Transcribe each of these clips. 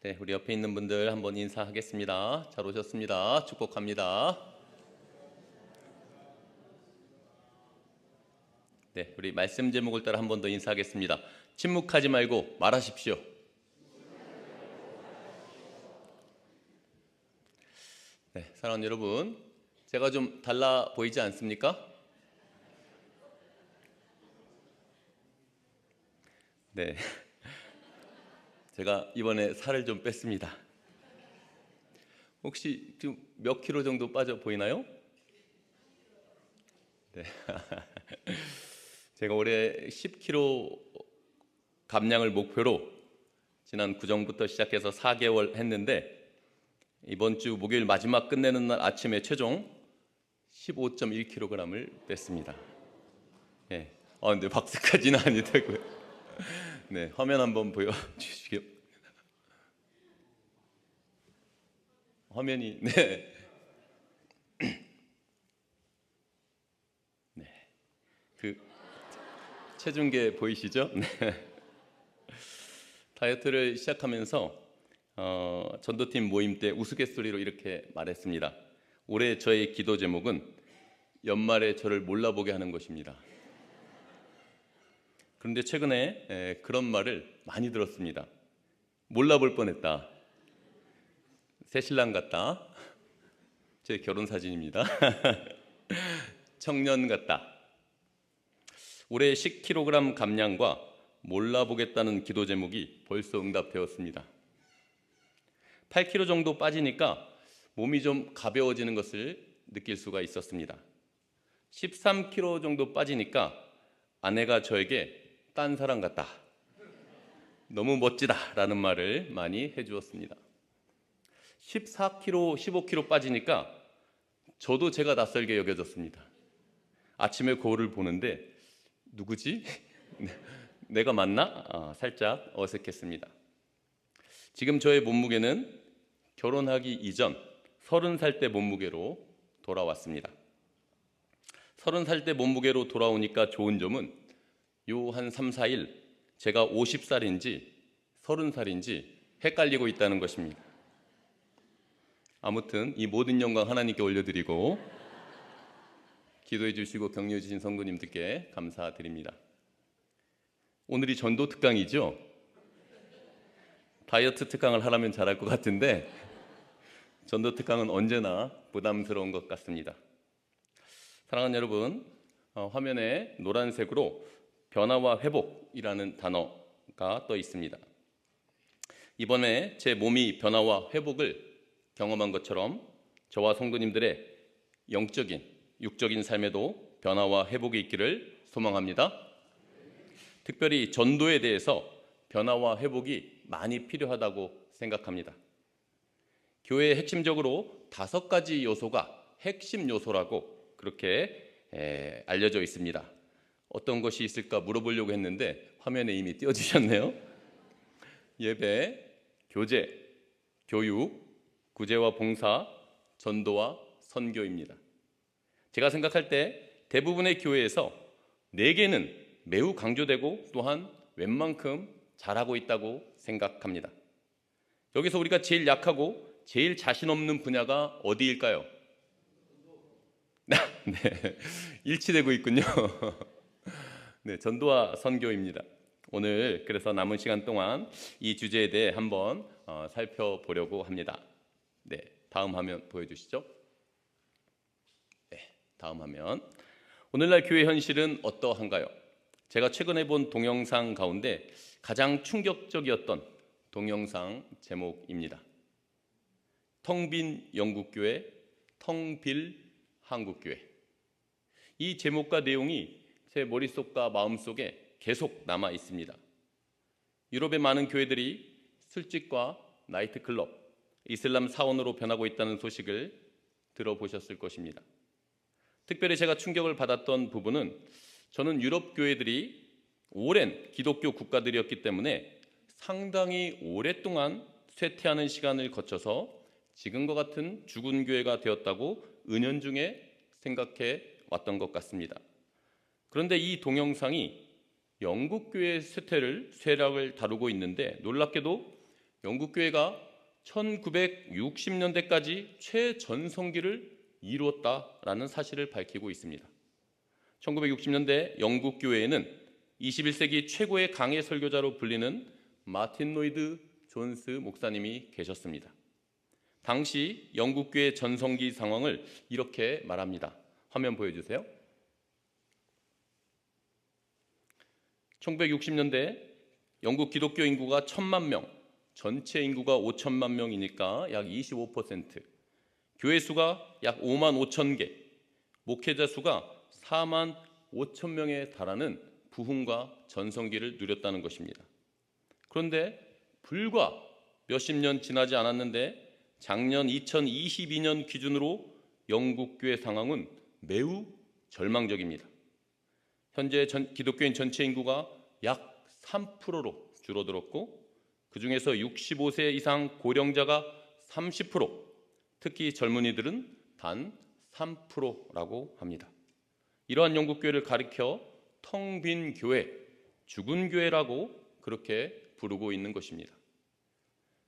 네, 우리 옆에 있는 분들 한번 인사하겠습니다. 잘 오셨습니다. 축복합니다. 네, 우리 말씀 제목을 따라 한 번 더 인사하겠습니다. 침묵하지 말고 말하십시오. 네, 사랑하는 여러분, 제가 좀 달라 보이지 않습니까? 네, 제가 이번에 살을 좀 뺐습니다. 혹시 지금 몇 킬로 정도 빠져 보이나요? 네, 제가 올해 10킬로 감량을 목표로 지난 구정부터 시작해서 4개월 했는데 이번 주 목요일 마지막 끝내는 날 아침에 최종 15.1kg을 뺐습니다. 네. 근데 박수까지는 아니더라고요. 네, 화면 한번 보여주시죠. 화면이 네, 네, 그 체중계 보이시죠? 네. 다이어트를 시작하면서 전도팀 모임 때 우스갯소리로 이렇게 말했습니다. 올해 저의 기도 제목은 연말에 저를 몰라보게 하는 것입니다. 그런데 최근에 그런 말을 많이 들었습니다. 몰라볼 뻔했다. 새신랑 같다. 제 결혼 사진입니다. 청년 같다. 올해 10kg 감량과 몰라보겠다는 기도 제목이 벌써 응답되었습니다. 8kg 정도 빠지니까 몸이 좀 가벼워지는 것을 느낄 수가 있었습니다. 13kg 정도 빠지니까 아내가 저에게 딴 사람 같다, 너무 멋지다 라는 말을 많이 해주었습니다. 14kg, 15kg 빠지니까 저도 제가 낯설게 여겨졌습니다. 아침에 거울을 보는데 누구지? 내가 맞나? 살짝 어색했습니다. 지금 저의 몸무게는 결혼하기 이전 30살 때 몸무게로 돌아왔습니다. 30살 때 몸무게로 돌아오니까 좋은 점은 요 한 3, 4일 제가 50살인지 30살인지 헷갈리고 있다는 것입니다. 아무튼 이 모든 영광 하나님께 올려드리고 기도해 주시고 격려해 주신 성도님들께 감사드립니다. 오늘이 전도 특강이죠? 다이어트 특강을 하라면 잘할 것 같은데 전도 특강은 언제나 부담스러운 것 같습니다. 사랑하는 여러분, 화면에 노란색으로 변화와 회복이라는 단어가 떠 있습니다. 이번에 제 몸이 변화와 회복을 경험한 것처럼 저와 성도님들의 영적인, 육적인 삶에도 변화와 회복이 있기를 소망합니다. 특별히 전도에 대해서 변화와 회복이 많이 필요하다고 생각합니다. 교회에 핵심적으로 5가지 요소가 핵심 요소라고 그렇게 알려져 있습니다. 어떤 것이 있을까 물어보려고 했는데 화면에 이미 띄워주셨네요. 예배, 교제, 교육, 구제와 봉사, 전도와 선교입니다. 제가 생각할 때 대부분의 교회에서 4개는 매우 강조되고 또한 웬만큼 잘하고 있다고 생각합니다. 여기서 우리가 제일 약하고 제일 자신 없는 분야가 어디일까요? 네, 일치되고 있군요. 네, 전도와 선교입니다. 오늘 그래서 남은 시간 동안 이 주제에 대해 한번 살펴보려고 합니다. 네, 다음 화면 보여주시죠. 네, 다음 화면. 오늘날 교회 현실은 어떠한가요? 제가 최근에 본 동영상 가운데 가장 충격적이었던 동영상 제목입니다. 텅 빈 영국교회, 텅 빌 한국교회. 이 제목과 내용이 제 머릿속과 마음속에 계속 남아 있습니다. 유럽의 많은 교회들이 술집과 나이트클럽, 이슬람 사원으로 변하고 있다는 소식을 들어보셨을 것입니다. 특별히 제가 충격을 받았던 부분은 저는 유럽 교회들이 오랜 기독교 국가들이었기 때문에 상당히 오랫동안 쇠퇴하는 시간을 거쳐서 지금과 같은 죽은 교회가 되었다고 은연중에 생각해 왔던 것 같습니다. 그런데 이 동영상이 영국 교회의 쇠락을 다루고 있는데 놀랍게도 영국교회가 1960년대까지 최전성기를 이루었다라는 사실을 밝히고 있습니다. 1960년대 영국교회에는 21세기 최고의 강해 설교자로 불리는 마틴 로이드 존스 목사님이 계셨습니다. 당시 영국교회 전성기 상황을 이렇게 말합니다. 화면 보여주세요. 1960년대 영국 기독교 인구가 1,000만 명, 전체 인구가 5천만 명이니까 약 25%, 교회 수가 약 5만 5천 개, 목회자 수가 4만 5천 명에 달하는 부흥과 전성기를 누렸다는 것입니다. 그런데 불과 몇십 년 지나지 않았는데 작년 2022년 기준으로 영국 교회 상황은 매우 절망적입니다. 현재 기독교인 전체 인구가 약 3%로 줄어들었고 그 중에서 65세 이상 고령자가 30%, 특히 젊은이들은 단 3%라고 합니다. 이러한 영국 교회를 가리켜 텅 빈 교회, 죽은 교회라고 그렇게 부르고 있는 것입니다.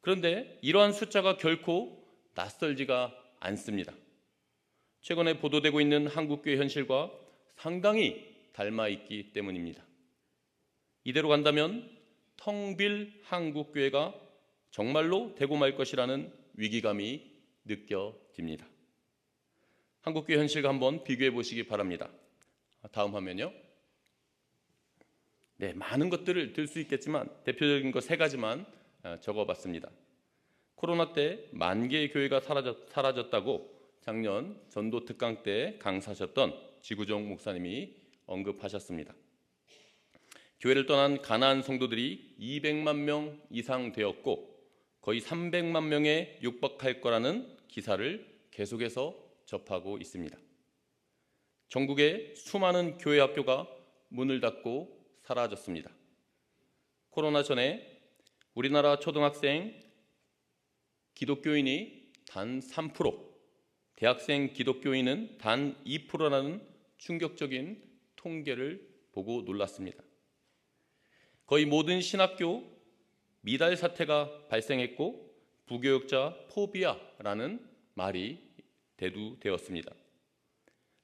그런데 이러한 숫자가 결코 낯설지가 않습니다. 최근에 보도되고 있는 한국교회 현실과 상당히 닮아 있기 때문입니다. 이대로 간다면 텅 빌 한국교회가 정말로 되고 말 것이라는 위기감이 느껴집니다. 한국교회 현실과 한번 비교해 보시기 바랍니다. 다음 화면요. 네, 많은 것들을 들 수 있겠지만 대표적인 것 3가지만 적어봤습니다. 코로나 때 10,000개의 교회가 사라졌다고 작년 전도 특강 때 강사하셨던 지구종 목사님이 언급하셨습니다. 교회를 떠난 가나안 성도들이 200만 명 이상 되었고 거의 300만 명에 육박할 거라는 기사를 계속해서 접하고 있습니다. 전국의 수많은 교회 학교가 문을 닫고 사라졌습니다. 코로나 전에 우리나라 초등학생 기독교인이 단 3%, 대학생 기독교인은 단 2%라는 충격적인 통계를 보고 놀랐습니다. 거의 모든 신학교 미달 사태가 발생했고 부교육자 포비아라는 말이 대두되었습니다.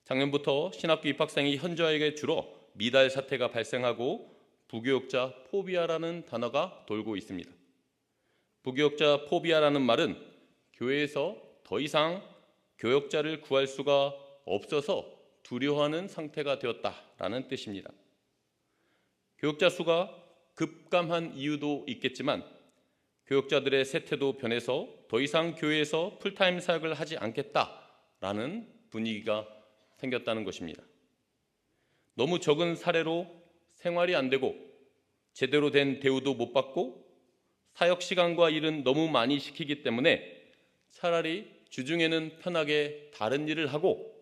작년부터 신학교 입학생이 현저하게 줄어 미달 사태가 발생하고 부교육자 포비아라는 단어가 돌고 있습니다. 부교육자 포비아라는 말은 교회에서 더 이상 교역자를 구할 수가 없어서 두려워하는 상태가 되었다라는 뜻입니다. 교역자 수가 급감한 이유도 있겠지만 교역자들의 세태도 변해서 더 이상 교회에서 풀타임 사역을 하지 않겠다라는 분위기가 생겼다는 것입니다. 너무 적은 사례로 생활이 안 되고 제대로 된 대우도 못 받고 사역 시간과 일은 너무 많이 시키기 때문에 차라리 주중에는 편하게 다른 일을 하고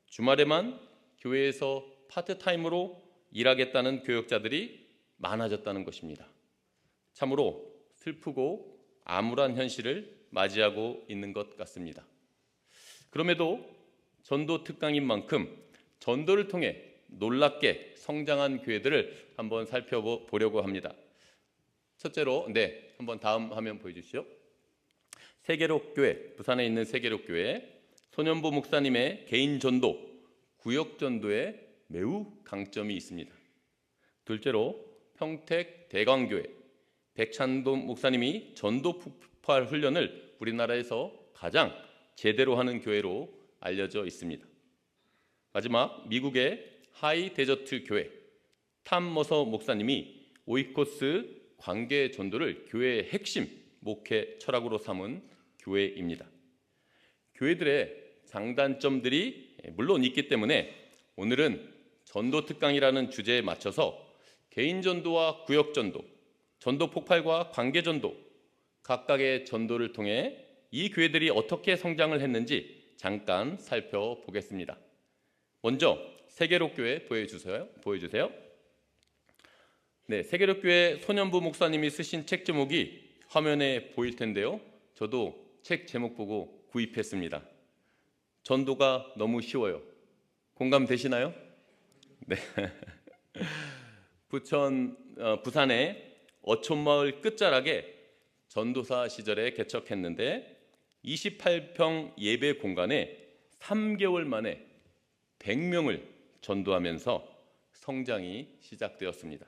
주말에만 교회에서 파트타임으로 일하겠다는 교역자들이 많아졌다는 것입니다. 참으로 슬프고 암울한 현실을 맞이하고 있는 것 같습니다. 그럼에도 전도 특강인 만큼 전도를 통해 놀랍게 성장한 교회들을 한번 살펴보려고 합니다. 첫째로, 한번 다음 화면 보여주시죠. 세계록교회, 부산에 있는 세계록교회 손현보 목사님의 개인 전도, 구역 전도에 매우 강점이 있습니다. 둘째로 평택 대광교회 백찬돈 목사님이 전도 폭발 훈련을 우리나라에서 가장 제대로 하는 교회로 알려져 있습니다. 마지막 미국의 하이 데저트 교회 탐 머서 목사님이 오이코스 관계 전도를 교회의 핵심 목회 철학으로 삼은 교회입니다. 교회들의 장단점들이 물론 있기 때문에 오늘은 전도 특강이라는 주제에 맞춰서 개인 전도와 구역 전도, 전도 폭발과 관계 전도, 각각의 전도를 통해 이 교회들이 어떻게 성장을 했는지 잠깐 살펴보겠습니다. 먼저 세계록교회 보여주세요. 네, 세계록교회 손현부 목사님이 쓰신 책 제목이 화면에 보일 텐데요. 저도 책 제목 보고 구입했습니다. 전도가 너무 쉬워요. 공감되시나요? 네. 부산의 어촌마을 끝자락에 전도사 시절에 개척했는데 28평 예배 공간에 3개월 만에 100명을 전도하면서 성장이 시작되었습니다.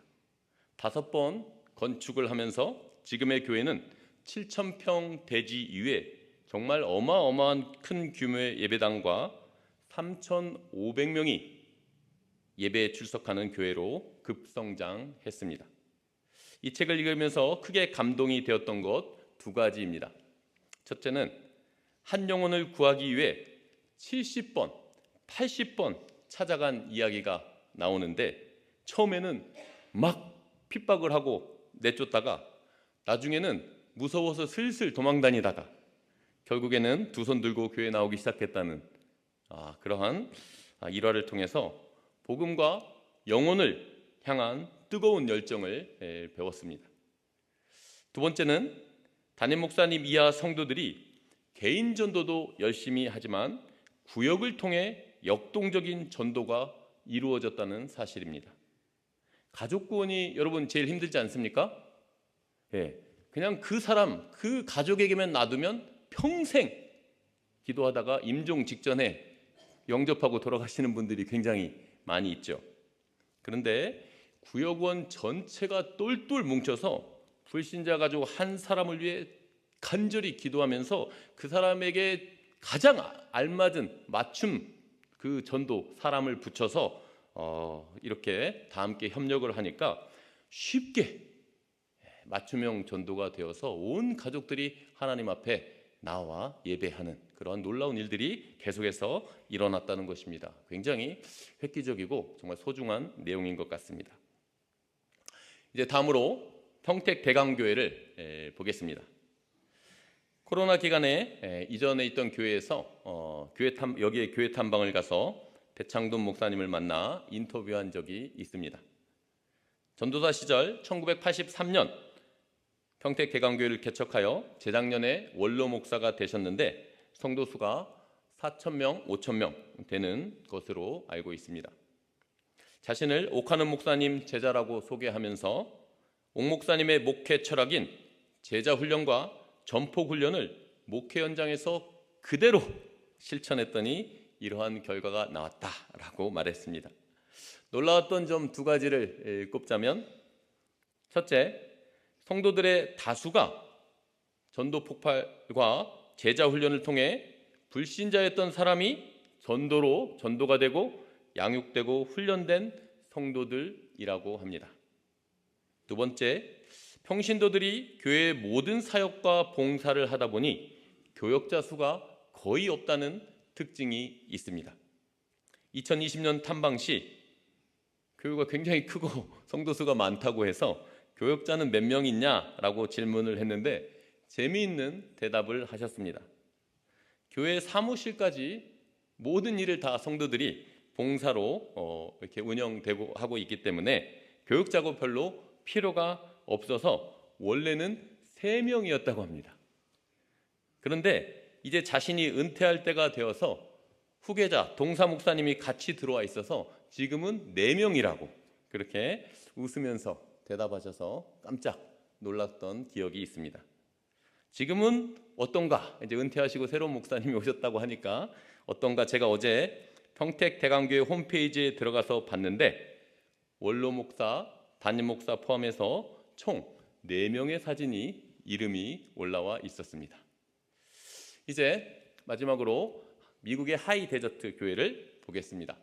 5번 건축을 하면서 지금의 교회는 7,000평 대지 이외에 정말 어마어마한 큰 규모의 예배당과 3,500명이 예배에 출석하는 교회로 급성장했습니다. 이 책을 읽으면서 크게 감동이 되었던 것 2가지입니다. 첫째는 한 영혼을 구하기 위해 70번, 80번 찾아간 이야기가 나오는데 처음에는 막 핍박을 하고 내쫓다가 나중에는 무서워서 슬슬 도망다니다가 결국에는 2손 들고 교회 나오기 시작했다는 그러한 일화를 통해서 복음과 영혼을 향한 뜨거운 열정을 배웠습니다. 2번째는 담임 목사님 이하 성도들이 개인 전도도 열심히 하지만 구역을 통해 역동적인 전도가 이루어졌다는 사실입니다. 가족 구원이 여러분 제일 힘들지 않습니까? 그냥 그 사람, 그 가족에게만 놔두면 평생 기도하다가 임종 직전에 영접하고 돌아가시는 분들이 굉장히 많이 있죠. 그런데 구역원 전체가 똘똘 뭉쳐서 불신자 가족 한 사람을 위해 간절히 기도하면서 그 사람에게 가장 알맞은 맞춤 그 전도 사람을 붙여서 이렇게 다 함께 협력을 하니까 쉽게 맞춤형 전도가 되어서 온 가족들이 하나님 앞에 나와 예배하는 그런 놀라운 일들이 계속해서 일어났다는 것입니다. 굉장히 획기적이고 정말 소중한 내용인 것 같습니다. 이제 다음으로 평택 대강교회를 보겠습니다. 코로나 기간에 이전에 있던 교회에서 여기에 교회 탐방을 가서 배창돈 목사님을 만나 인터뷰한 적이 있습니다. 전도사 시절 1983년 평택 대강교회를 개척하여 재작년에 원로 목사가 되셨는데 성도 수가 4,000명, 5,000명 되는 것으로 알고 있습니다. 자신을 옥하는 목사님 제자라고 소개하면서 옥 목사님의 목회 철학인 제자 훈련과 전포 훈련을 목회 현장에서 그대로 실천했더니 이러한 결과가 나왔다라고 말했습니다. 놀라웠던 점 2가지를 꼽자면 첫째, 성도들의 다수가 전도 폭발과 제자 훈련을 통해 불신자였던 사람이 전도가 되고 양육되고 훈련된 성도들이라고 합니다. 2번째, 평신도들이 교회의 모든 사역과 봉사를 하다 보니 교역자 수가 거의 없다는 특징이 있습니다. 2020년 탐방 시 교회가 굉장히 크고 성도 수가 많다고 해서 교역자는 몇 명 있냐라고 질문을 했는데 재미있는 대답을 하셨습니다. 교회 사무실까지 모든 일을 다 성도들이 봉사로 이렇게 운영되고 하고 있기 때문에 교육 작업 별로 필요가 없어서 원래는 3명이었다고 합니다. 그런데 이제 자신이 은퇴할 때가 되어서 후계자 동사 목사님이 같이 들어와 있어서 지금은 4명이라고 그렇게 웃으면서 대답하셔서 깜짝 놀랐던 기억이 있습니다. 지금은 어떤가? 이제 은퇴하시고 새로운 목사님이 오셨다고 하니까 어떤가? 제가 어제 평택 대강교회 홈페이지에 들어가서 봤는데 원로 목사, 담임 목사 포함해서 총 4명의 사진이 이름이 올라와 있었습니다. 이제 마지막으로 미국의 하이 데저트 교회를 보겠습니다.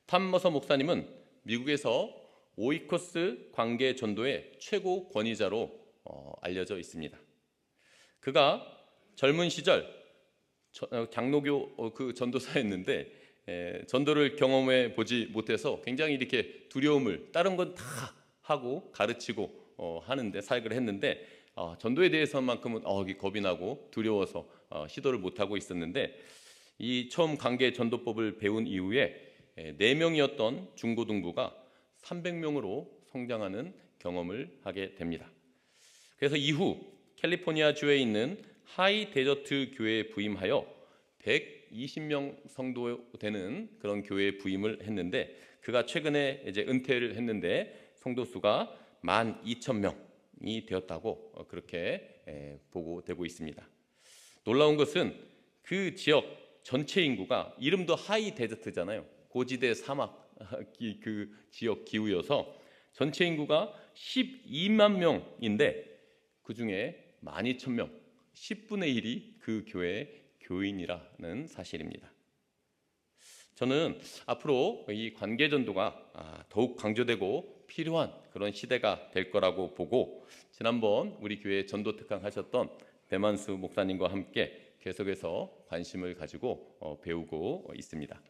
탐 머서 목사님은 미국에서 오이코스 관계 전도의 최고 권위자로 알려져 있습니다. 그가 젊은 시절 장로교 그 전도사였는데 전도를 경험해 보지 못해서 굉장히 이렇게 두려움을 다른 건 다 하고 가르치고 하는데 사역을 했는데 전도에 대해서만큼은 겁이 나고 두려워서 시도를 못하고 있었는데 이 처음 관계 전도법을 배운 이후에 4명이었던 중고등부가 300명으로 성장하는 경험을 하게 됩니다. 그래서 이후 캘리포니아 주에 있는 하이 데저트 교회에 부임하여 120명 성도 되는 그런 교회에 부임을 했는데 그가 최근에 이제 은퇴를 했는데 성도 수가 12,000명 되었다고 그렇게 보고되고 있습니다. 놀라운 것은 그 지역 전체 인구가, 이름도 하이 데저트잖아요. 고지대 사막 그 지역 기후여서 전체 인구가 12만 명인데 그 중에 12,000명, 10분의 1이 그 교회의 교인이라는 사실입니다. 저는 앞으로 이 관계전도가 더욱 강조되고 필요한 그런 시대가 될 거라고 보고, 지난번 우리 교회 전도 특강 하셨던 배만수 목사님과 함께 계속해서 관심을 가지고 배우고 있습니다.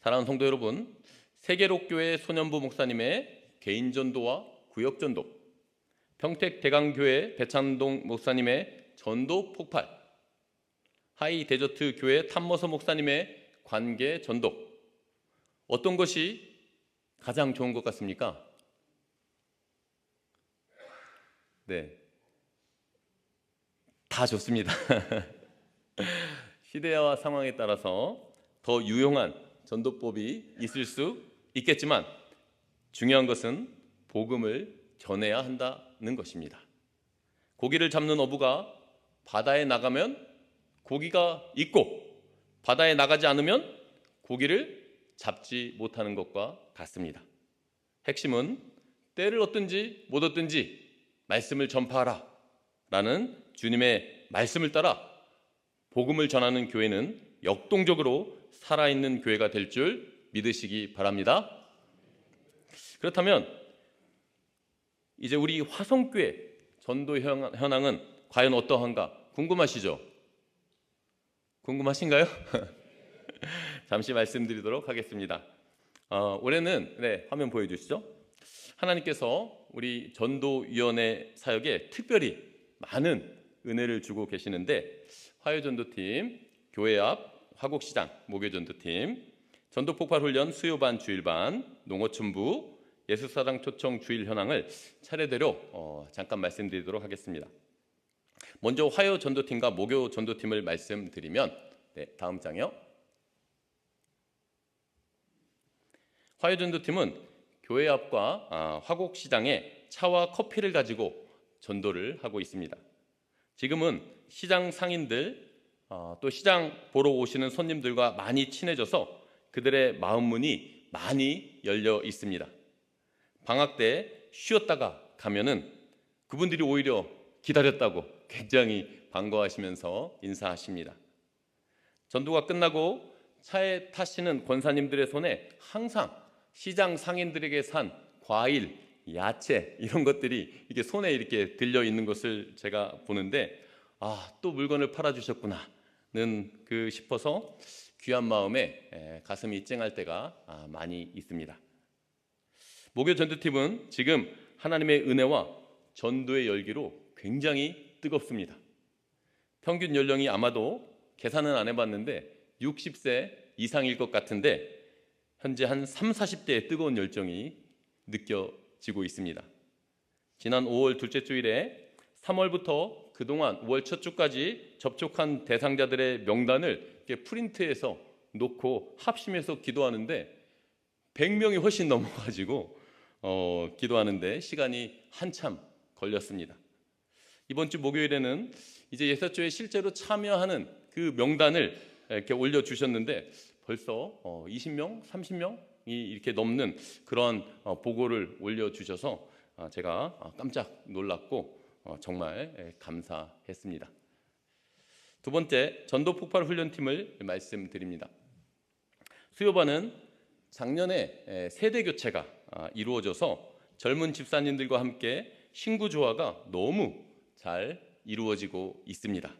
사랑하는 성도 여러분, 세계록교회 소년부 목사님의 개인전도와 구역전도, 평택대강교회 배찬동 목사님의 전도 폭발, 하이 데저트 교회 탐머서 목사님의 관계 전도, 어떤 것이 가장 좋은 것 같습니까? 네, 다 좋습니다. 시대와 상황에 따라서 더 유용한 전도법이 있을 수 있겠지만 중요한 것은 복음을 전해야 한다는 것입니다. 고기를 잡는 어부가 바다에 나가면 고기가 있고 바다에 나가지 않으면 고기를 잡지 못하는 것과 같습니다. 핵심은 때를 얻든지 못 얻든지 말씀을 전파하라 라는 주님의 말씀을 따라 복음을 전하는 교회는 역동적으로 살아있는 교회가 될 줄 믿으시기 바랍니다. 그렇다면 이제 우리 화성교회 전도 현황은 과연 어떠한가 궁금하시죠? 궁금하신가요? 잠시 말씀드리도록 하겠습니다. 올해는 화면 보여주시죠. 하나님께서 우리 전도위원회 사역에 특별히 많은 은혜를 주고 계시는데, 화요전도팀, 교회 앞 화곡시장 목요전도팀, 전도폭발훈련 수요반 주일반, 농어촌부, 예수사랑 초청 주일 현황을 차례대로 잠깐 말씀드리도록 하겠습니다. 먼저 화요전도팀과 목요전도팀을 말씀드리면, 다음 장이요. 화요전도팀은 교회 앞과 화곡시장에 차와 커피를 가지고 전도를 하고 있습니다. 지금은 시장 상인들, 또 시장 보러 오시는 손님들과 많이 친해져서 그들의 마음 문이 많이 열려 있습니다. 방학 때 쉬었다가 가면은 그분들이 오히려 기다렸다고 굉장히 반가워하시면서 인사하십니다. 전도가 끝나고 차에 타시는 권사님들의 손에 항상 시장 상인들에게 산 과일, 야채 이런 것들이 이렇게 손에 이렇게 들려 있는 것을 제가 보는데, 또 물건을 팔아주셨구나는 싶어서 귀한 마음에 가슴이 찡할 때가 많이 있습니다. 목요 전도팀은 지금 하나님의 은혜와 전도의 열기로 굉장히 뜨겁습니다. 평균 연령이 아마도 계산은 안 해봤는데 60세 이상일 것 같은데, 현재 한 30, 40대의 뜨거운 열정이 느껴지고 있습니다. 지난 5월 둘째 주일에 3월부터 그동안 5월 첫 주까지 접촉한 대상자들의 명단을 이렇게 프린트해서 놓고 합심해서 기도하는데 100명이 훨씬 넘어가지고 기도하는데 시간이 한참 걸렸습니다. 이번 주 목요일에는 이제 예사조에 실제로 참여하는 그 명단을 이렇게 올려주셨는데 벌써 20명, 30명이 이렇게 넘는 그런 보고를 올려주셔서 제가 깜짝 놀랐고 정말 감사했습니다. 두 번째, 전도폭발 훈련팀을 말씀드립니다. 수요반은 작년에 세대 교체가 이루어져서 젊은 집사님들과 함께 신구 조화가 너무 잘 이루어지고 있습니다.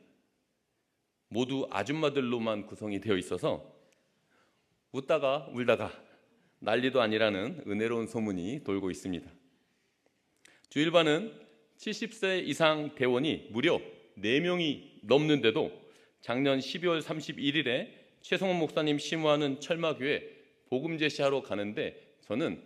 모두 아줌마들로만 구성이 되어 있어서 웃다가 울다가 난리도 아니라는 은혜로운 소문이 돌고 있습니다. 주일반은 70세 이상 대원이 무려 4명이 넘는데도 작년 12월 31일에 최성원 목사님 심우하는 철마교회 복음 제시하러 가는데 저는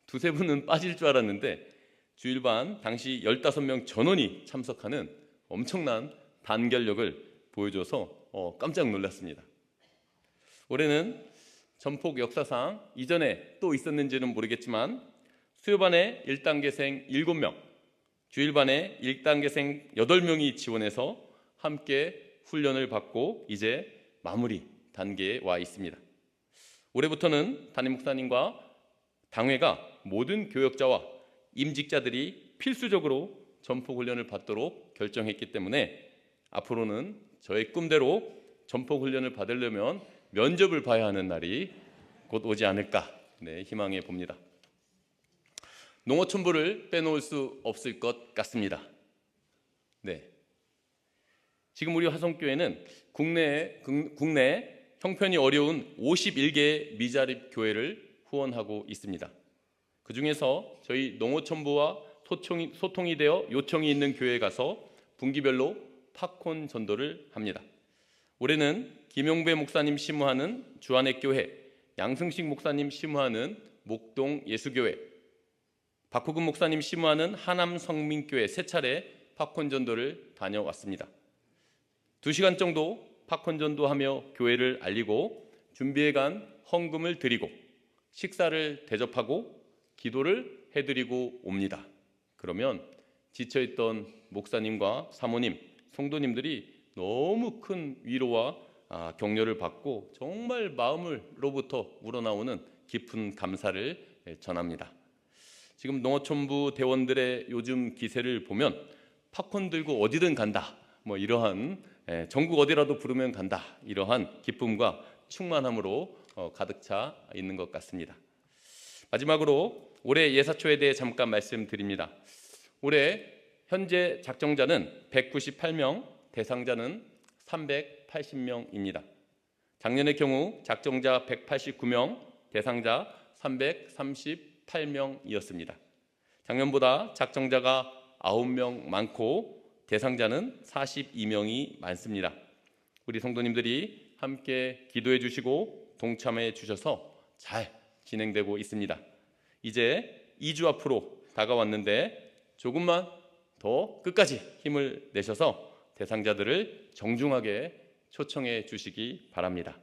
두세 분은 빠질 줄 알았는데 주일반 당시 15명 전원이 참석하는 엄청난 단결력을 보여줘서 깜짝 놀랐습니다. 올해는 전폭 역사상 이전에 또 있었는지는 모르겠지만 수요반에 1단계생 7명, 주일반에 1단계생 8명이 지원해서 함께 훈련을 받고 이제 마무리 단계에 와 있습니다. 올해부터는 담임 목사님과 당회가 모든 교역자와 임직자들이 필수적으로 전폭훈련을 받도록 결정했기 때문에 앞으로는 저의 꿈대로 전폭훈련을 받으려면 면접을 봐야 하는 날이 곧 오지 않을까 희망해 봅니다. 농어촌부를 빼놓을 수 없을 것 같습니다. 지금 우리 화성교회는 국내 형편이 어려운 51개의 미자립 교회를 후원하고 있습니다. 그 중에서 저희 농어촌부와 소통이 되어 요청이 있는 교회에 가서 분기별로 팝콘 전도를 합니다. 올해는 김용배 목사님 심우하는 주안의교회, 양승식 목사님 심우하는 목동 예수교회, 박호근 목사님 심우하는 하남 성민교회 세 차례 팝콘 전도를 다녀왔습니다. 2시간 정도 팝콘 전도하며 교회를 알리고 준비해간 헌금을 드리고 식사를 대접하고 기도를 해드리고 옵니다. 그러면 지쳐있던 목사님과 사모님, 성도님들이 너무 큰 위로와 격려를 받고 정말 마음으로부터 우러나오는 깊은 감사를 전합니다. 지금 농어촌부 대원들의 요즘 기세를 보면 팝콘 들고 어디든 간다, 이러한 전국 어디라도 부르면 간다, 이러한 기쁨과 충만함으로 가득 차 있는 것 같습니다. 마지막으로 올해 예사초에 대해 잠깐 말씀드립니다. 올해 현재 작정자는 198명, 대상자는 380명입니다. 작년의 경우 작정자 189명, 대상자 338명이었습니다. 작년보다 작정자가 9명 많고 대상자는 42명이 많습니다. 우리 성도님들이 함께 기도해 주시고 동참해 주셔서 잘 진행되고 있습니다. 이제 2주 앞으로 다가왔는데 조금만 더 끝까지 힘을 내셔서 대상자들을 정중하게 초청해 주시기 바랍니다.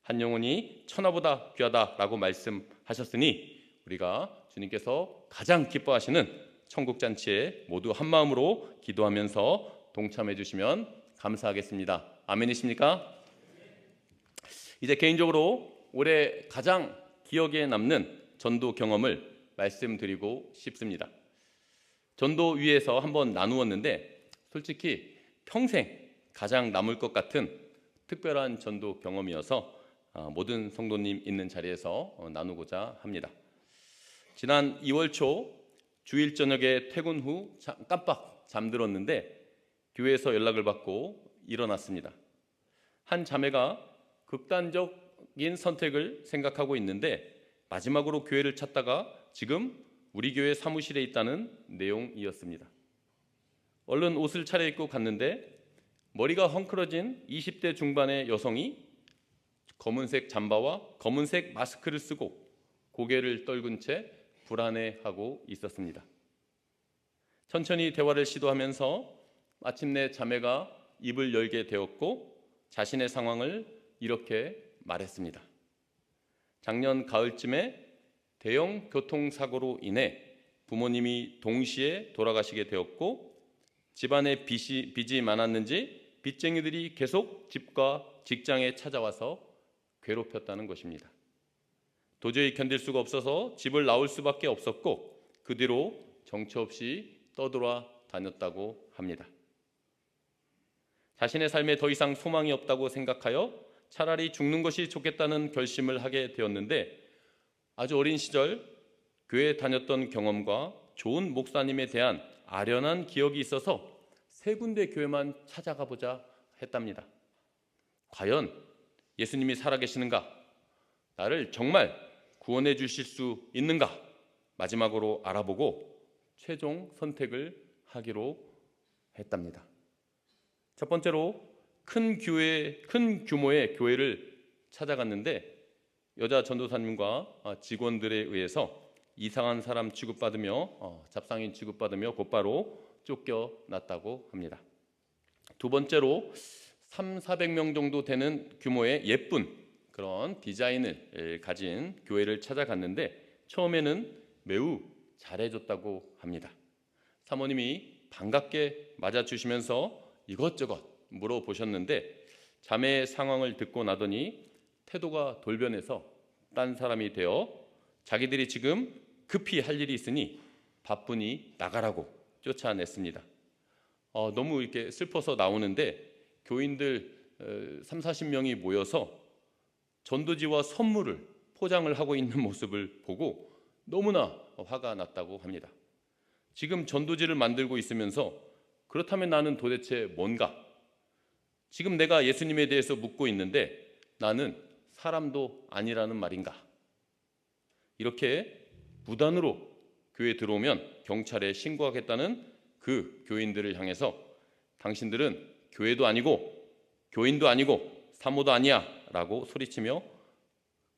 한 영혼이 천하보다 귀하다라고 말씀하셨으니 우리가 주님께서 가장 기뻐하시는 천국잔치에 모두 한마음으로 기도하면서 동참해 주시면 감사하겠습니다. 아멘이십니까? 이제 개인적으로 올해 가장 기억에 남는 전도 경험을 말씀드리고 싶습니다. 전도 위에서 한번 나누었는데 솔직히 평생 가장 남을 것 같은 특별한 전도 경험이어서 모든 성도님 있는 자리에서 나누고자 합니다. 지난 2월 초 주일 저녁에 퇴근 후 깜빡 잠들었는데 교회에서 연락을 받고 일어났습니다. 한 자매가 극단적인 선택을 생각하고 있는데 마지막으로 교회를 찾다가 지금 우리 교회 사무실에 있다는 내용이었습니다. 얼른 옷을 차려입고 갔는데 머리가 헝클어진 20대 중반의 여성이 검은색 잠바와 검은색 마스크를 쓰고 고개를 떨군 채 불안해하고 있었습니다. 천천히 대화를 시도하면서 마침내 자매가 입을 열게 되었고 자신의 상황을 이렇게 말했습니다. 작년 가을쯤에 대형 교통사고로 인해 부모님이 동시에 돌아가시게 되었고 집안에 빚이 많았는지 빚쟁이들이 계속 집과 직장에 찾아와서 괴롭혔다는 것입니다. 도저히 견딜 수가 없어서 집을 나올 수밖에 없었고 그 뒤로 정처 없이 떠돌아 다녔다고 합니다. 자신의 삶에 더 이상 소망이 없다고 생각하여 차라리 죽는 것이 좋겠다는 결심을 하게 되었는데 아주 어린 시절 교회에 다녔던 경험과 좋은 목사님에 대한 아련한 기억이 있어서 3군데 교회만 찾아가 보자 했답니다. 과연 예수님이 살아계시는가? 나를 정말 구원해 주실 수 있는가? 마지막으로 알아보고 최종 선택을 하기로 했답니다. 첫 번째로 큰 규모의 교회를 찾아갔는데 여자 전도사님과 직원들에 의해서 이상한 사람 취급받으며 잡상인 취급받으며 곧바로 쫓겨났다고 합니다. 두 번째로 300~400명 정도 되는 규모의 예쁜 그런 디자인을 가진 교회를 찾아갔는데 처음에는 매우 잘해줬다고 합니다. 사모님이 반갑게 맞아주시면서 이것저것 물어보셨는데 자매의 상황을 듣고 나더니 태도가 돌변해서 딴 사람이 되어 자기들이 지금 급히 할 일이 있으니 바쁘니 나가라고 쫓아냈습니다. 너무 이렇게 슬퍼서 나오는데 교인들 3, 40명이 모여서 전도지와 선물을 포장을 하고 있는 모습을 보고 너무나 화가 났다고 합니다. 지금 전도지를 만들고 있으면서 그렇다면 나는 도대체 뭔가? 지금 내가 예수님에 대해서 묻고 있는데 나는 사람도 아니라는 말인가? 이렇게 무단으로 교회에 들어오면 경찰에 신고하겠다는 그 교인들을 향해서 당신들은 교회도 아니고 교인도 아니고 사모도 아니야 라고 소리치며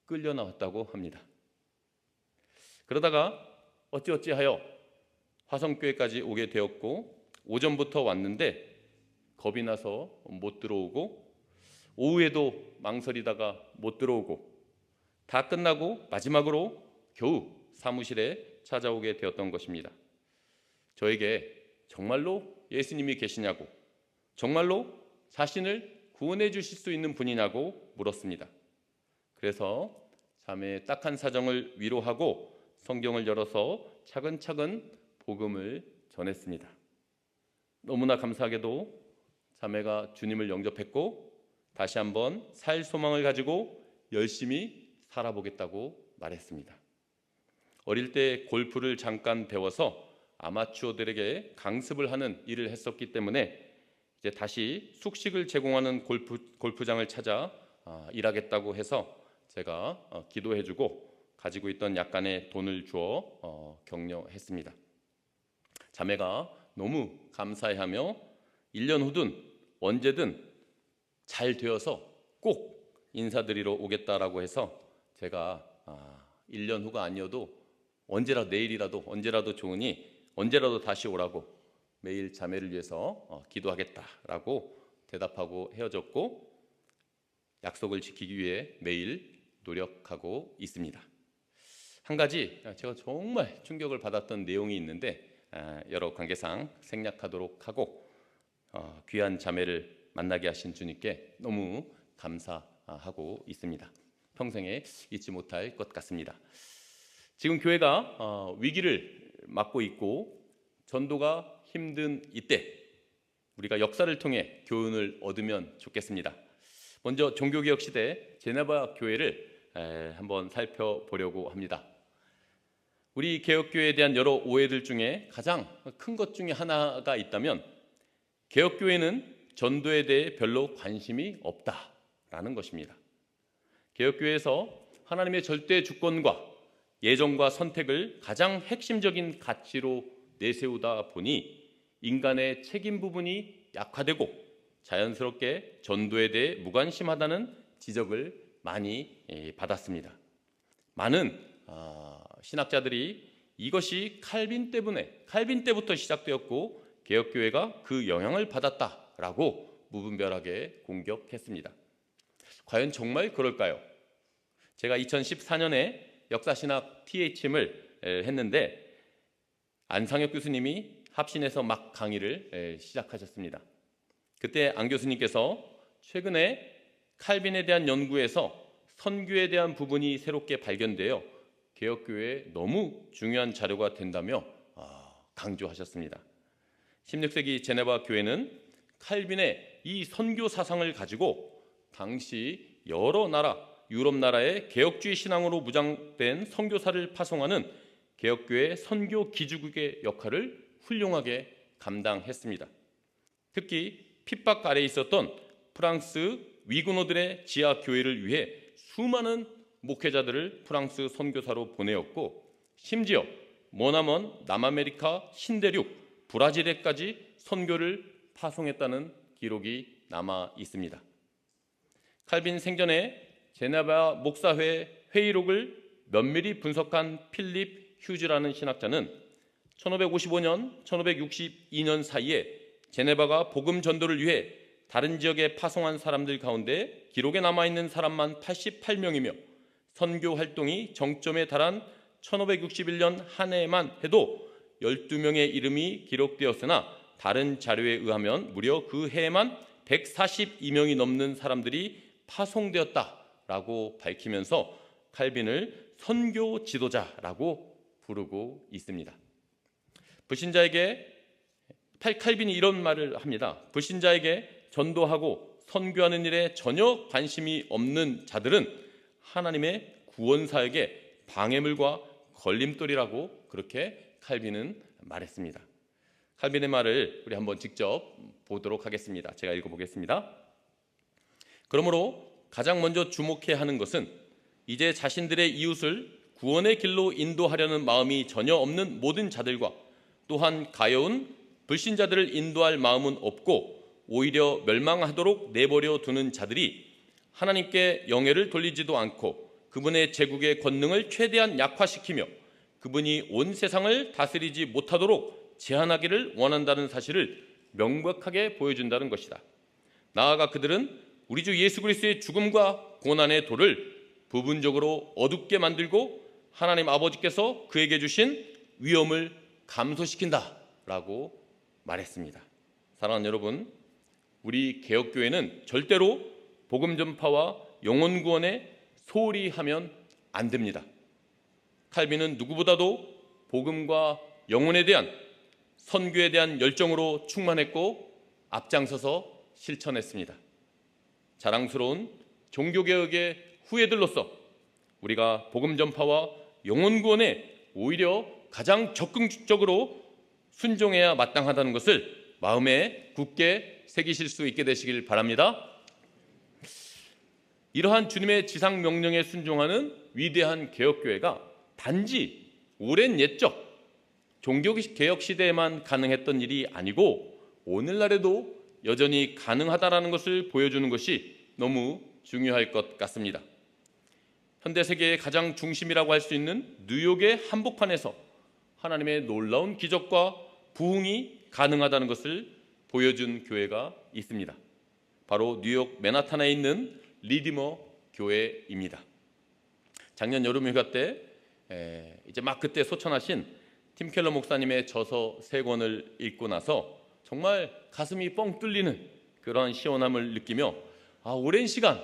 끌려 나왔다고 합니다. 그러다가 어찌어찌하여 화성교회까지 오게 되었고 오전부터 왔는데 겁이 나서 못 들어오고 오후에도 망설이다가 못 들어오고 다 끝나고 마지막으로 겨우 사무실에 찾아오게 되었던 것입니다. 저에게 정말로 예수님이 계시냐고, 정말로 자신을 구원해 주실 수 있는 분이냐고 물었습니다. 그래서 자매의 딱한 사정을 위로하고 성경을 열어서 차근차근 복음을 전했습니다. 너무나 감사하게도 자매가 주님을 영접했고 다시 한번 살 소망을 가지고 열심히 살아보겠다고 말했습니다. 어릴 때 골프를 잠깐 배워서 아마추어들에게 강습을 하는 일을 했었기 때문에 이제 다시 숙식을 제공하는 골프장을 찾아 일하겠다고 해서 제가 기도해주고 가지고 있던 약간의 돈을 주어 격려했습니다. 자매가 너무 감사해하며 1년 후든 언제든 잘 되어서 꼭 인사드리러 오겠다라고 해서 제가 1년 후가 아니어도 언제라도 내일이라도 언제라도 좋으니 언제라도 다시 오라고 매일 자매를 위해서 기도하겠다라고 대답하고 헤어졌고 약속을 지키기 위해 매일 노력하고 있습니다. 한 가지 제가 정말 충격을 받았던 내용이 있는데 여러 관계상 생략하도록 하고 귀한 자매를 만나게 하신 주님께 너무 감사하고 있습니다. 평생에 잊지 못할 것 같습니다. 지금 교회가 위기를 맞고 있고 전도가 힘든 이때 우리가 역사를 통해 교훈을 얻으면 좋겠습니다. 먼저 종교개혁 시대 제네바 교회를 한번 살펴보려고 합니다. 우리 개혁교회에 대한 여러 오해들 중에 가장 큰 것 중에 하나가 있다면 개혁교회는 전도에 대해 별로 관심이 없다라는 것입니다. 개혁교회에서 하나님의 절대 주권과 예정과 선택을 가장 핵심적인 가치로 내세우다 보니 인간의 책임 부분이 약화되고 자연스럽게 전도에 대해 무관심하다는 지적을 많이 받았습니다. 많은 신학자들이 이것이 칼빈 때부터 시작되었고 개혁교회가 그 영향을 받았다라고 무분별하게 공격했습니다. 과연 정말 그럴까요? 제가 2014년에 역사신학 THM을 했는데 안상혁 교수님이 합신에서 막 강의를 시작하셨습니다. 그때 안 교수님께서 최근에 칼빈에 대한 연구에서 선교에 대한 부분이 새롭게 발견되어 개혁교회에 너무 중요한 자료가 된다며 강조하셨습니다. 16세기 제네바 교회는 칼빈의 이 선교 사상을 가지고 당시 여러 나라 유럽 나라의 개혁주의 신앙으로 무장된 선교사를 파송하는 개혁교회 선교 기주국의 역할을 훌륭하게 감당했습니다. 특히 핍박 아래에 있었던 프랑스 위구노들의 지하 교회를 위해 수많은 목회자들을 프랑스 선교사로 보내었고 심지어 머나먼 남아메리카 신대륙 브라질에까지 선교를 파송했다는 기록이 남아 있습니다. 칼빈 생전에 제네바 목사회 회의록을 면밀히 분석한 필립 휴즈라는 신학자는 1555년, 1562년 사이에 제네바가 복음 전도를 위해 다른 지역에 파송한 사람들 가운데 기록에 남아있는 사람만 88명이며 선교 활동이 정점에 달한 1561년 한 해만 해도 12명의 이름이 기록되었으나 다른 자료에 의하면 무려 그 해에만 142명이 넘는 사람들이 파송되었다라고 밝히면서 칼빈을 선교 지도자라고 부르고 있습니다. 칼빈이 이런 말을 합니다. 불신자에게 전도하고 선교하는 일에 전혀 관심이 없는 자들은 하나님의 구원 사역의 방해물과 걸림돌이라고 그렇게 칼빈은 말했습니다. 칼빈의 말을 우리 한번 직접 보도록 하겠습니다. 제가 읽어보겠습니다. 그러므로 가장 먼저 주목해야 하는 것은 이제 자신들의 이웃을 구원의 길로 인도하려는 마음이 전혀 없는 모든 자들과 또한 가여운 불신자들을 인도할 마음은 없고 오히려 멸망하도록 내버려 두는 자들이 하나님께 영예를 돌리지도 않고 그분의 제국의 권능을 최대한 약화시키며 그분이 온 세상을 다스리지 못하도록 제한하기를 원한다는 사실을 명백하게 보여준다는 것이다. 나아가 그들은 우리 주 예수 그리스도의 죽음과 고난의 도를 부분적으로 어둡게 만들고 하나님 아버지께서 그에게 주신 위엄을 감소시킨다라고 말했습니다. 사랑하는 여러분, 우리 개혁교회는 절대로 복음 전파와 영혼 구원에 소홀히 하면 안 됩니다. 칼빈은 누구보다도 복음과 영혼에 대한 선교에 대한 열정으로 충만했고 앞장서서 실천했습니다. 자랑스러운 종교개혁의 후예들로서 우리가 복음 전파와 영혼 구원에 오히려 가장 적극적으로 순종해야 마땅하다는 것을 마음에 굳게 새기실 수 있게 되시길 바랍니다. 이러한 주님의 지상 명령에 순종하는 위대한 개혁교회가 단지 오랜 옛적 종교개혁 시대에만 가능했던 일이 아니고 오늘날에도 여전히 가능하다는 것을 보여주는 것이 너무 중요할 것 같습니다. 현대 세계의 가장 중심이라고 할 수 있는 뉴욕의 한복판에서 하나님의 놀라운 기적과 부흥이 가능하다는 것을 보여준 교회가 있습니다. 바로 뉴욕 맨하탄에 있는 리디머 교회입니다. 작년 여름 휴가 때 이제 막 그때 소천하신 팀 켈러 목사님의 저서 3권을 읽고 나서 정말 가슴이 뻥 뚫리는 그런 시원함을 느끼며 오랜 시간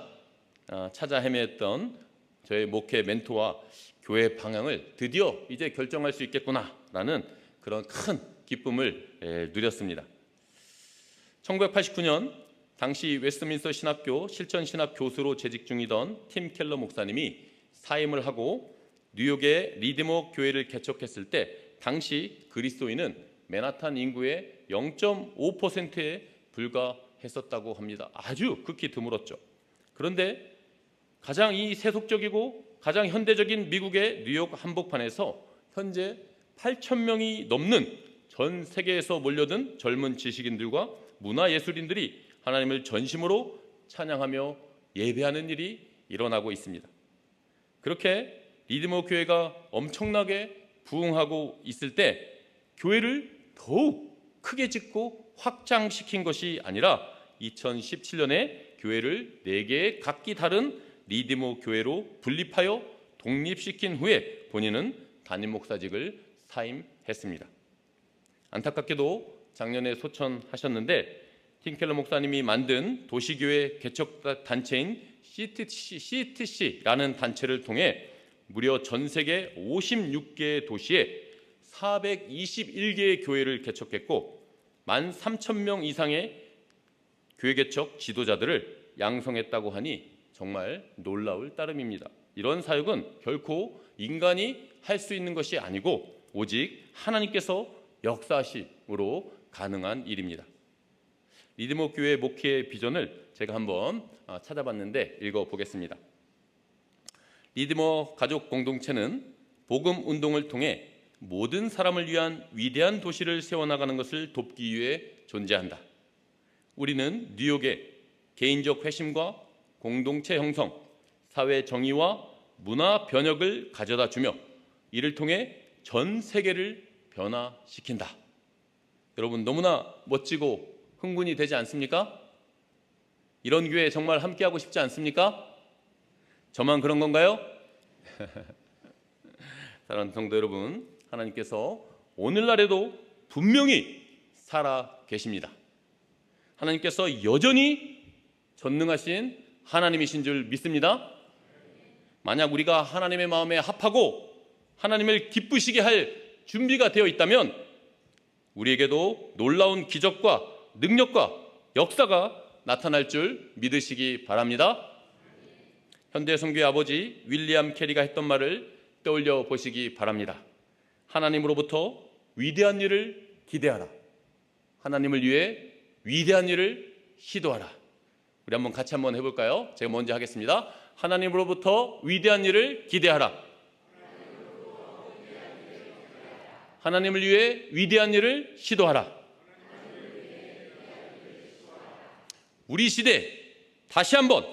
찾아 헤맸던 저의 목회 멘토와 교회 방향을 드디어 이제 결정할 수 있겠구나라는 그런 큰 기쁨을 누렸습니다. 1989년 당시 웨스트민스터 신학교 실천신학 교수로 재직 중이던 팀 켈러 목사님이 사임을 하고 뉴욕의 리디머 교회를 개척했을 때 당시 그리스도인은 맨하탄 인구의 0.5%에 불과했었다고 합니다. 아주 극히 드물었죠. 그런데 가장 이 세속적이고 가장 현대적인 미국의 뉴욕 한복판에서 현재 8,000명이 넘는 전 세계에서 몰려든 젊은 지식인들과 문화예술인들이 하나님을 전심으로 찬양하며 예배하는 일이 일어나고 있습니다. 그렇게 리디머 교회가 엄청나게 부흥하고 있을 때 교회를 더욱 크게 짓고 확장시킨 것이 아니라 2017년에 교회를 4개의 각기 다른 리디머 교회로 분립하여 독립시킨 후에 본인은 담임 목사직을 사임했습니다. 안타깝게도 작년에 소천하셨는데 팀 켈러 목사님이 만든 도시교회 개척 단체인 CTC라는 단체를 통해 무려 전 세계 56개 도시에 421개의 교회를 개척했고 13,000명 이상의 교회 개척 지도자들을 양성했다고 하니 정말 놀라울 따름입니다. 이런 사역은 결코 인간이 할 수 있는 것이 아니고 오직 하나님께서 역사하심으로 가능한 일입니다. 리디머 교회 목회의 비전을 제가 한번 찾아봤는데 읽어보겠습니다. 리디머 가족 공동체는 복음 운동을 통해 모든 사람을 위한 위대한 도시를 세워나가는 것을 돕기 위해 존재한다. 우리는 뉴욕에 개인적 회심과 공동체 형성, 사회 정의와 문화 변혁을 가져다 주며 이를 통해 전 세계를 변화시킨다. 여러분 너무나 멋지고 흥분이 되지 않습니까? 이런 교회 정말 함께하고 싶지 않습니까? 저만 그런 건가요? 사랑하는 성도 여러분, 하나님께서 오늘날에도 분명히 살아 계십니다. 하나님께서 여전히 전능하신 하나님이신 줄 믿습니다. 만약 우리가 하나님의 마음에 합하고 하나님을 기쁘시게 할 준비가 되어 있다면 우리에게도 놀라운 기적과 능력과 역사가 나타날 줄 믿으시기 바랍니다. 현대 선교의 아버지 윌리엄 캐리가 했던 말을 떠올려 보시기 바랍니다. 하나님으로부터 위대한 일을 기대하라. 하나님을 위해 위대한 일을 시도하라. 우리 한번 같이 한번 해볼까요? 제가 먼저 하겠습니다. 하나님으로부터 위대한 일을 기대하라. 하나님을 위해 위대한 일을 시도하라. 우리 시대 다시 한번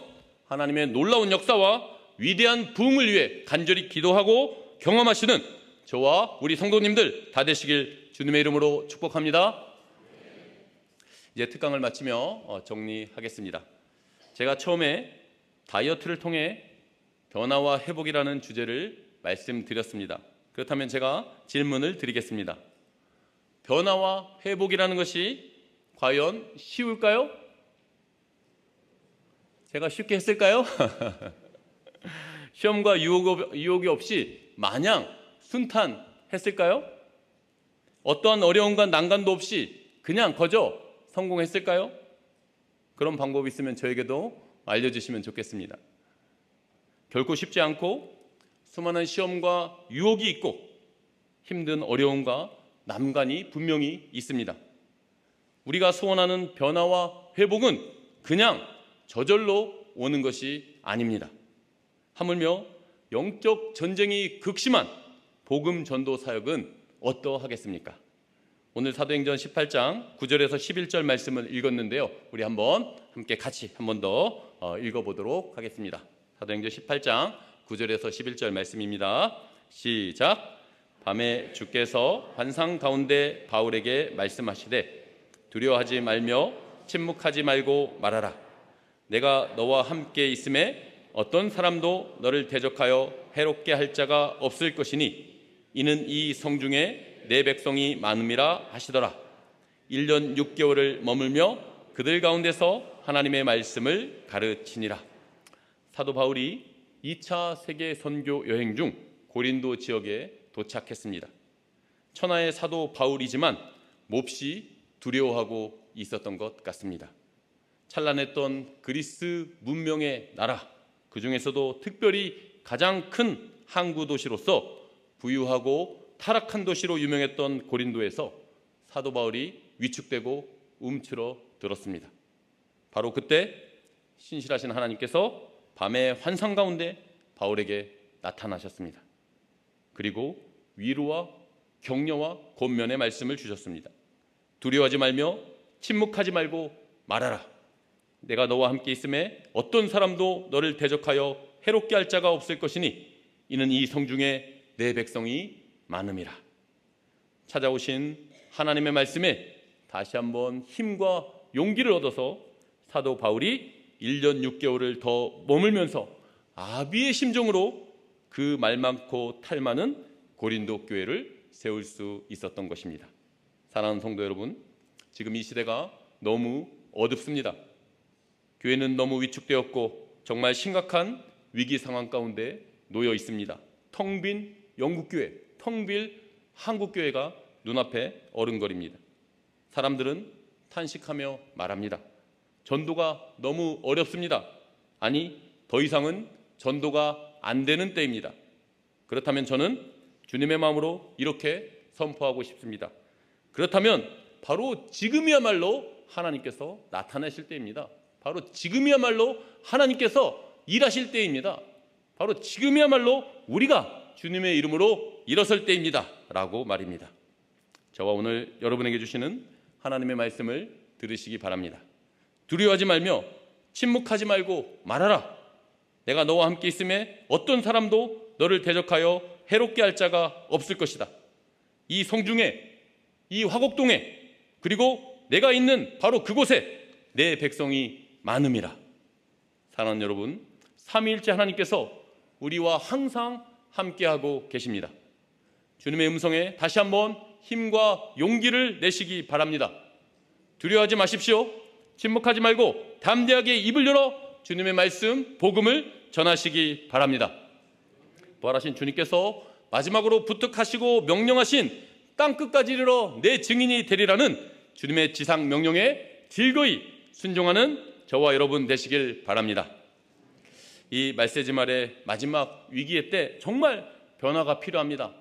하나님의 놀라운 역사와 위대한 부흥을 위해 간절히 기도하고 경험하시는 저와 우리 성도님들 다 되시길 주님의 이름으로 축복합니다. 이제 특강을 마치며 정리하겠습니다. 제가 처음에 다이어트를 통해 변화와 회복이라는 주제를 말씀드렸습니다. 그렇다면 제가 질문을 드리겠습니다. 변화와 회복이라는 것이 과연 쉬울까요? 제가 쉽게 했을까요? 시험과 유혹이 없이 마냥 순탄했을까요? 어떠한 어려움과 난간도 없이 그냥 거저 성공했을까요? 그런 방법이 있으면 저에게도 알려주시면 좋겠습니다. 결코 쉽지 않고 수많은 시험과 유혹이 있고 힘든 어려움과 난간이 분명히 있습니다. 우리가 소원하는 변화와 회복은 그냥 저절로 오는 것이 아닙니다. 하물며 영적 전쟁이 극심한 복음 전도 사역은 어떠하겠습니까? 오늘 사도행전 18장 9절에서 11절 말씀을 읽었는데요. 우리 한번 함께 같이 한 번 더 읽어보도록 하겠습니다. 사도행전 18장 9절에서 11절 말씀입니다. 시작. 밤에 주께서 환상 가운데 바울에게 말씀하시되 두려워하지 말며 침묵하지 말고 말하라. 내가 너와 함께 있음에 어떤 사람도 너를 대적하여 해롭게 할 자가 없을 것이니 이는 이 성중에 내 백성이 많음이라 하시더라. 1년 6개월을 머물며 그들 가운데서 하나님의 말씀을 가르치니라. 사도 바울이 2차 세계 선교 여행 중 고린도 지역에 도착했습니다. 천하의 사도 바울이지만 몹시 두려워하고 있었던 것 같습니다. 찬란했던 그리스 문명의 나라, 그 중에서도 특별히 가장 큰 항구 도시로서 부유하고 타락한 도시로 유명했던 고린도에서 사도 바울이 위축되고 움츠러들었습니다. 바로 그때 신실하신 하나님께서 밤의 환상 가운데 바울에게 나타나셨습니다. 그리고 위로와 격려와 권면의 말씀을 주셨습니다. 두려워하지 말며 침묵하지 말고 말하라. 내가 너와 함께 있음에 어떤 사람도 너를 대적하여 해롭게 할 자가 없을 것이니 이는 이 성중에 내 백성이 많음이라. 찾아오신 하나님의 말씀에 다시 한번 힘과 용기를 얻어서 사도 바울이 1년 6개월을 더 머물면서 아비의 심정으로 그 말 많고 탈 많은 고린도 교회를 세울 수 있었던 것입니다. 사랑하는 성도 여러분, 지금 이 시대가 너무 어둡습니다. 교회는 너무 위축되었고 정말 심각한 위기 상황 가운데 놓여 있습니다. 텅 빈 영국교회, 텅 빈 한국교회가 눈앞에 어른거립니다. 사람들은 탄식하며 말합니다. 전도가 너무 어렵습니다. 아니, 더 이상은 전도가 안 되는 때입니다. 그렇다면 저는 주님의 마음으로 이렇게 선포하고 싶습니다. 그렇다면 바로 지금이야말로 하나님께서 나타나실 때입니다. 바로 지금이야말로 하나님께서 일하실 때입니다. 바로 지금이야말로 우리가 주님의 이름으로 일어설 때입니다. 라고 말입니다. 저와 오늘 여러분에게 주시는 하나님의 말씀을 들으시기 바랍니다. 두려워하지 말며 침묵하지 말고 말하라. 내가 너와 함께 있음에 어떤 사람도 너를 대적하여 해롭게 할 자가 없을 것이다. 이 성중에, 이 화곡동에, 그리고 내가 있는 바로 그곳에 내 백성이 많음이라. 사랑하는 여러분, 삼위일체 하나님께서 우리와 항상 함께하고 계십니다. 주님의 음성에 다시 한번 힘과 용기를 내시기 바랍니다. 두려워하지 마십시오. 침묵하지 말고 담대하게 입을 열어 주님의 말씀, 복음을 전하시기 바랍니다. 부활하신 주님께서 마지막으로 부탁하시고 명령하신 땅끝까지 이르러 내 증인이 되리라는 주님의 지상 명령에 즐거이 순종하는 저와 여러분 되시길 바랍니다. 이 말세지 말의 마지막 위기의 때 정말 변화가 필요합니다.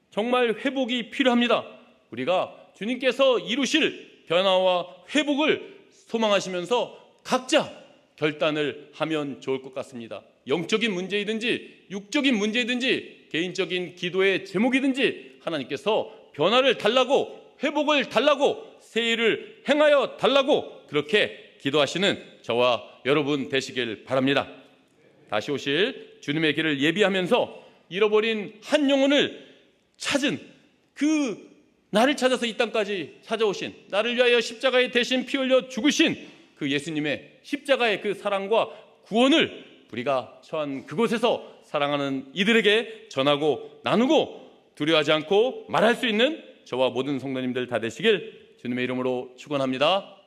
정말 회복이 필요합니다. 우리가 주님께서 이루실 변화와 회복을 소망하시면서 각자 결단을 하면 좋을 것 같습니다. 영적인 문제이든지 육적인 문제이든지 개인적인 기도의 제목이든지 하나님께서 변화를 달라고, 회복을 달라고, 새해를 행하여 달라고 그렇게 기도하시는 저와 여러분 되시길 바랍니다. 다시 오실 주님의 길을 예비하면서 잃어버린 한 영혼을 찾은, 그 나를 찾아서 이 땅까지 찾아오신, 나를 위하여 십자가에 대신 피 흘려 죽으신 그 예수님의 십자가의 그 사랑과 구원을 우리가 처한 그곳에서 사랑하는 이들에게 전하고 나누고 두려워하지 않고 말할 수 있는 저와 모든 성도님들 다 되시길 주님의 이름으로 축원합니다.